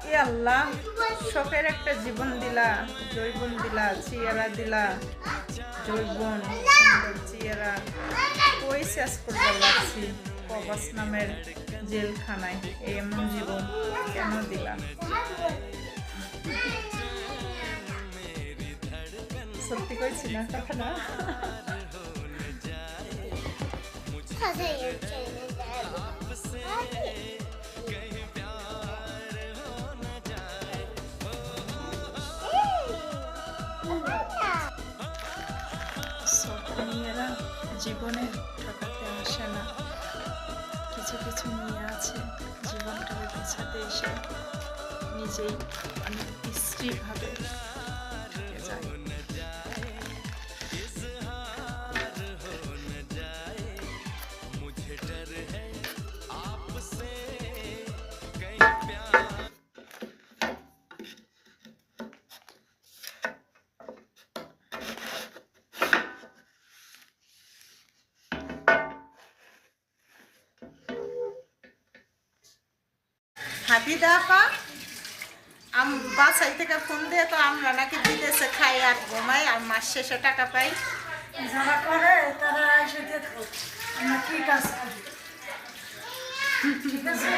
এ আল্লাহ, শখের একটা জীবন দিলা, জৈবন দিলা, চেয়ারা দিলা, জৈবন সুন্দর চেয়ারা কই শেষ করতে লাগছি কবাস নামের জেলখানায়। এমন জীবন কেন দিলা? সত্যি কইছি না কথা না? মেয়েরা জীবনে ঠকাতে আসে না, কিছু কিছু মেয়ে আছে জীবনটাকে গোছাতে এসে নিজেই অনেক বিশ্রীভাবে ঠকে যায়। হাবিদা আপা বাসাই থেকে ফোন দিয়ে তো আমরা নাকি বিদেশে খাই আর ঘুমাই আর মাস শেষে টাকা পাই। যারা করে তারা এসে দেখো আমরা কি কাজ করি, ঠিক আছে।